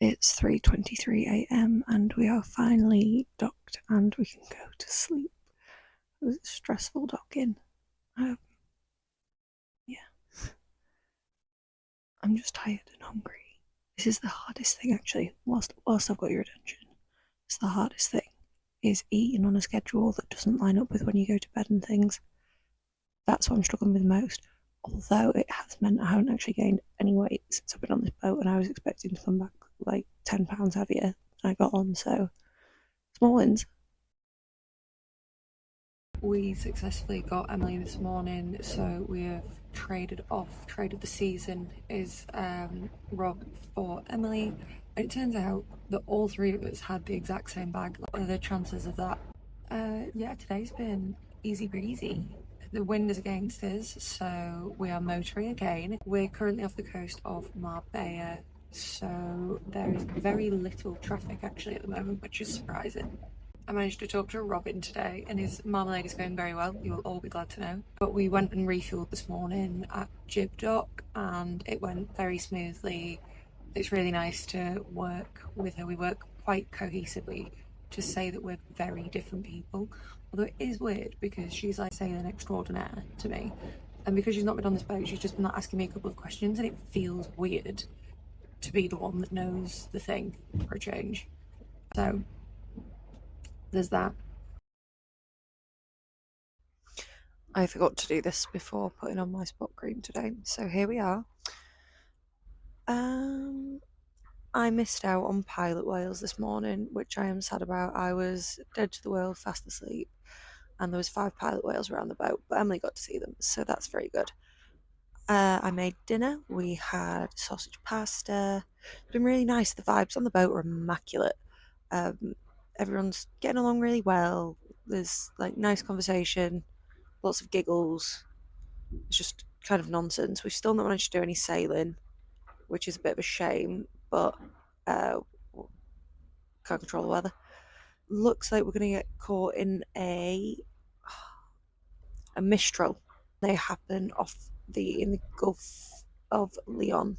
It's 3:23 a.m. and we are finally docked and we can go to sleep. It was a stressful docking. Yeah, I'm just tired and hungry. This is the hardest thing actually. Whilst I've got your attention, it's the hardest thing is eating on a schedule that doesn't line up with when you go to bed and things. That's what I'm struggling with most. Although it has meant I haven't actually gained any weight since I've been on this boat, and I was expecting to come back like £10 heavier than I got on. So small wins. We successfully got Emily this morning, so we have traded off. Trade of the season is Rob for Emily. And it turns out that all three of us had the exact same bag. What are the chances of that? Yeah, today's been easy breezy. The wind is against us, so we are motoring again. We're currently off the coast of Marbella, so there is very little traffic actually at the moment, which is surprising. I managed to talk to Robin today, and his marmalade is going very well. You will all be glad to know. But we went and refueled this morning at Gibraltar, and it went very smoothly. It's really nice to work with her. We work quite cohesively. To say that we're very different people, although it is weird because she's like sailing extraordinaire to me, and because she's not been on this boat, she's just been like asking me a couple of questions, and it feels weird to be the one that knows the thing for a change. So there's that. I forgot to do this before putting on my spot cream today, so here we are. I missed out on pilot whales this morning, which I am sad about. I was dead to the world, fast asleep, and there was 5 pilot whales around the boat, but Emily got to see them, so that's very good. I made dinner. We had sausage pasta. It's been really nice. The vibes on the boat were immaculate. Everyone's getting along really well. There's like nice conversation, lots of giggles. It's just kind of nonsense. We've still not managed to do any sailing, which is a bit of a shame, but uh, can't control the weather. Looks like we're going to get caught in a mistral. They happen in the Gulf of Leon,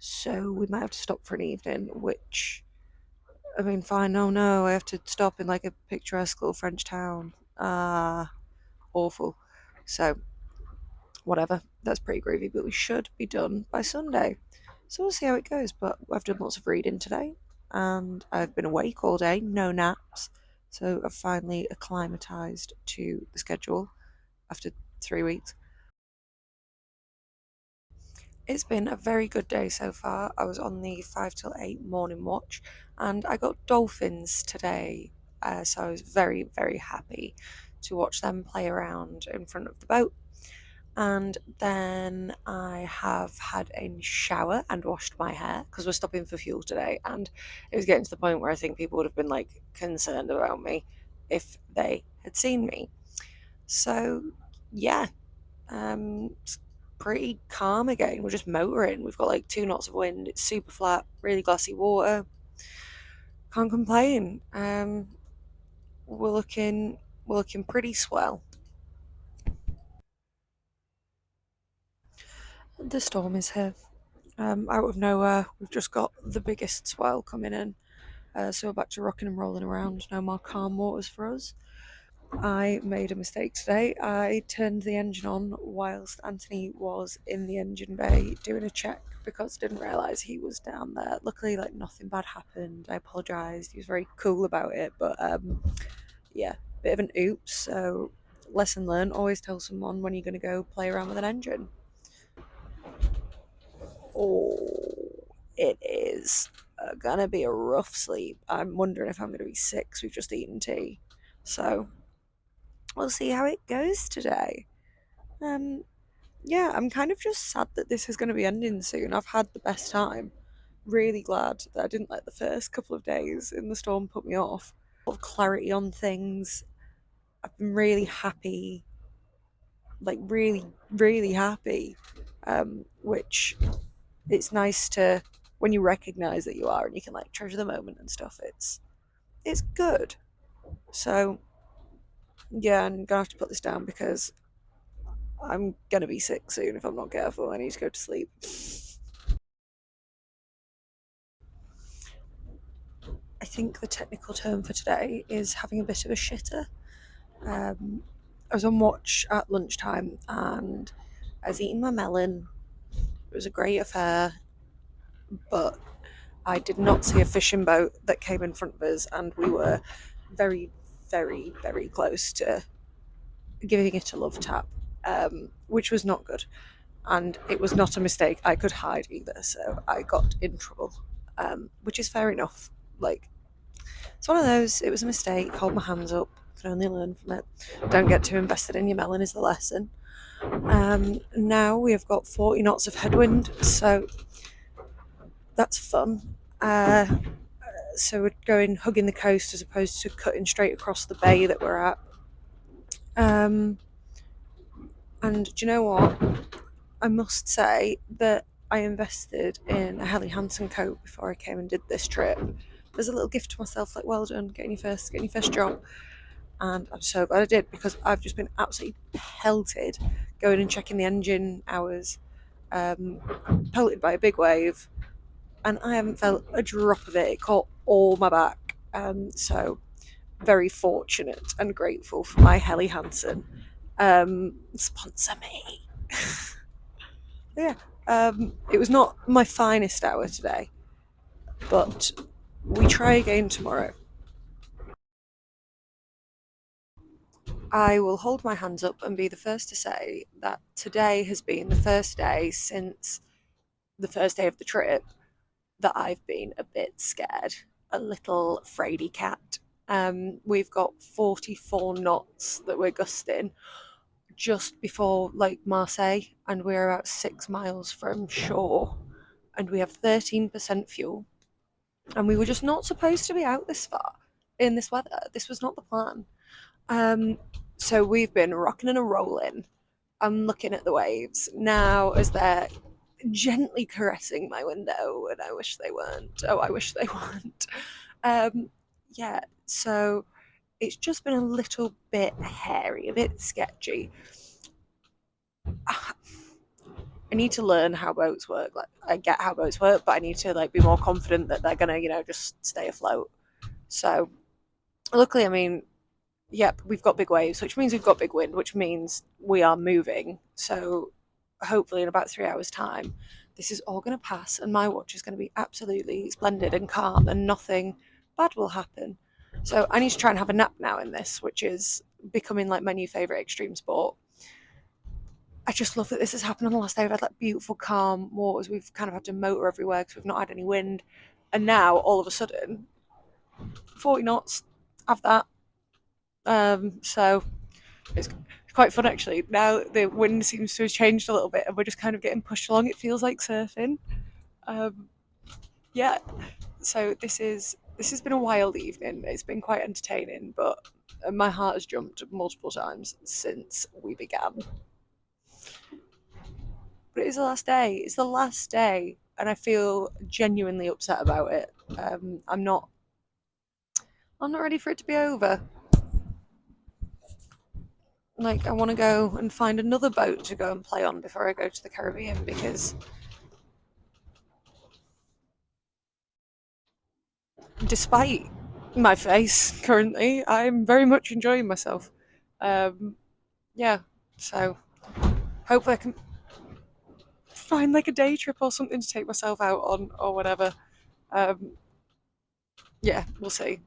so we might have to stop for an evening. Which, I mean, fine. Oh no, I have to stop in like a picturesque little French town. Awful. So whatever. That's pretty groovy, but we should be done by Sunday. So we'll see how it goes. But I've done lots of reading today, and I've been awake all day, no naps. So I've finally acclimatized to the schedule after 3 weeks. It's been a very good day so far. I was on the 5 till 8 morning watch, and I got dolphins today. So I was very, very happy to watch them play around in front of the boat. And then I have had a shower and washed my hair because we're stopping for fuel today, and it was getting to the point where I think people would have been like concerned about me if they had seen me. So yeah, it's pretty calm again. We're just motoring. We've got like 2 knots of wind. It's super flat, really glassy water. Can't complain. We're looking pretty swell. The storm is here. Out of nowhere, we've just got the biggest swell coming in. So we're back to rocking and rolling around. No more calm waters for us. I made a mistake today. I turned the engine on whilst Anthony was in the engine bay doing a check because I didn't realise he was down there. Luckily, like nothing bad happened. I apologised. He was very cool about it, but yeah, bit of an oops. So lesson learned: always tell someone when you're going to go play around with an engine. Oh, it is gonna be a rough sleep. I'm wondering if I'm gonna be sick 'cause we've just eaten tea. So we'll see how it goes today. Um, yeah, I'm kind of just sad that this is going to be ending soon. I've had the best time. Really glad that I didn't let the first couple of days in the storm put me off. A lot of clarity on things. I've been really happy, like really, really happy. Which it's nice to when you recognize that you are and you can like treasure the moment and stuff. It's good. So yeah, I'm gonna have to put this down because I'm gonna be sick soon if I'm not careful. I need to go to sleep. I think the technical term for today is having a bit of a shitter. I was on watch at lunchtime and I was eating my melon. It was a great affair, but I did not see a fishing boat that came in front of us, and we were very, very, very close to giving it a love tap, which was not good. And it was not a mistake I could hide either, so I got in trouble, which is fair enough. Like, it's one of those, it was a mistake, hold my hands up, can only learn from it. Don't get too invested in your melon is the lesson. Now we have got 40 knots of headwind, so that's fun. So we're going hugging the coast as opposed to cutting straight across the bay that we're at. And do you know what? I must say that I invested in a Helly Hansen coat before I came and did this trip. There's a little gift to myself, like, well done, getting your first job. And I'm so glad I did, because I've just been absolutely pelted going and checking the engine hours, pelted by a big wave, and I haven't felt a drop of it. It caught all my back. So very fortunate and grateful for my Helly Hansen. Sponsor me. Yeah. It was not my finest hour today, but we try again tomorrow. I will hold my hands up and be the first to say that today has been the first day since the first day of the trip that I've been a bit scared, a little fraidy cat. We've got 44 knots that we're gusting just before Lake Marseille, and we're about 6 miles from shore, and we have 13% fuel. And we were just not supposed to be out this far in this weather. This was not the plan. So we've been rocking and a rolling. I'm looking at the waves now as they're gently caressing my window, and I wish they weren't. Oh, I wish they weren't. Yeah, so it's just been a little bit hairy, a bit sketchy. I need to learn how boats work. Like, I get how boats work, but I need to be more confident that they're gonna, just stay afloat. So, luckily, I mean, yep, we've got big waves, which means we've got big wind, which means we are moving. So, hopefully, in about 3 hours' time, this is all going to pass, and my watch is going to be absolutely splendid and calm, and nothing bad will happen. So, I need to try and have a nap now in this, which is becoming like my new favourite extreme sport. I just love that this has happened on the last day. We've had beautiful, calm waters. We've kind of had to motor everywhere because we've not had any wind. And now, all of a sudden, 40 knots, have that. So it's quite fun actually. Now the wind seems to have changed a little bit and we're just kind of getting pushed along. It feels like surfing. Yeah. So this has been a wild evening. It's been quite entertaining, but my heart has jumped multiple times since we began. But it is the last day. It's the last day, and I feel genuinely upset about it. I'm not. I'm not ready for it to be over. I want to go and find another boat to go and play on before I go to the Caribbean, because despite my face currently, I'm very much enjoying myself. Yeah, so hopefully I can find a day trip or something to take myself out on or whatever. Um, yeah, we'll see.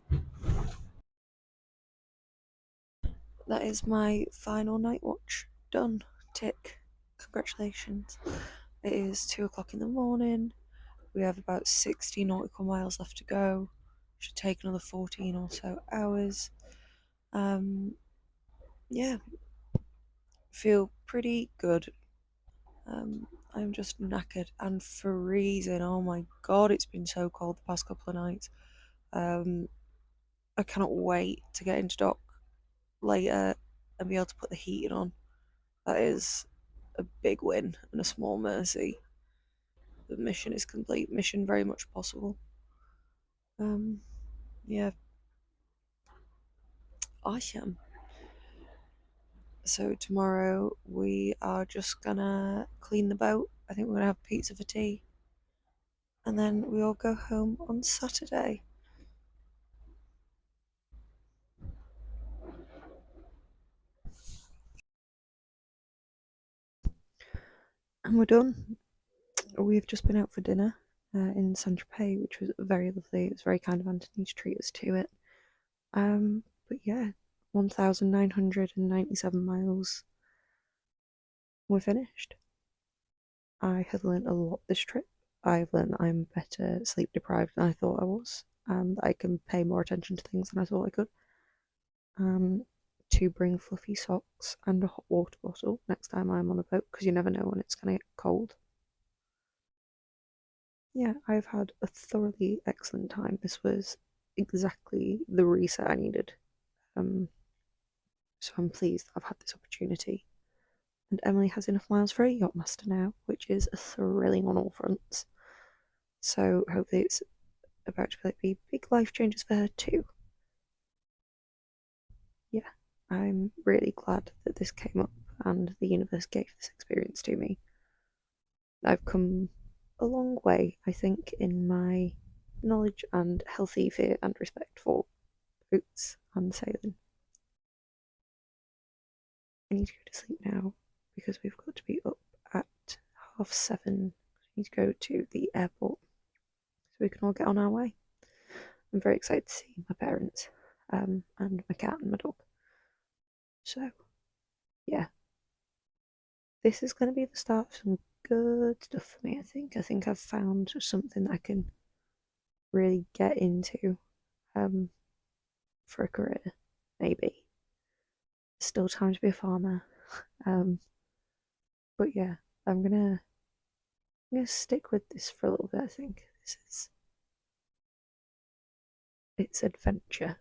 That is my final night watch done. Tick. Congratulations. It is 2 o'clock in the morning. We have about 60 nautical miles left to go. Should take another 14 or so hours. Yeah, feel pretty good. I'm just knackered and freezing. Oh my god, it's been so cold the past couple of nights. I cannot wait to get into dock later and be able to put the heating on. That is a big win and a small mercy. The mission is complete. Mission very much possible. Yeah, awesome. So tomorrow we are just gonna clean the boat. I think we're gonna have pizza for tea, and then we all go home on Saturday. And we're done. We've just been out for dinner in Saint Tropez, which was very lovely. It was very kind of Anthony to treat us to it. But yeah, 1,997 miles. We're finished. I have learned a lot this trip. I've learned that I'm better sleep deprived than I thought I was, and I can pay more attention to things than I thought I could. Um, to bring fluffy socks and a hot water bottle next time I'm on a boat because you never know when it's going to get cold. Yeah, I've had a thoroughly excellent time. This was exactly the reset I needed. Um, so I'm pleased that I've had this opportunity. And Emily has enough miles for a yacht master now, which is thrilling on all fronts. So hopefully it's about to be big life changes for her too. Yeah, I'm really glad that this came up and the universe gave this experience to me. I've come a long way, I think, in my knowledge and healthy fear and respect for boats and sailing. I need to go to sleep now because we've got to be up at 7:30. We need to go to the airport so we can all get on our way. I'm very excited to see my parents and my cat and my dog. So, yeah, this is going to be the start of some good stuff for me, I think. I think I've found something that I can really get into um, for a career, maybe. Still time to be a farmer. Um, but yeah, I'm gonna stick with this for a little bit, I think. This is it's adventure.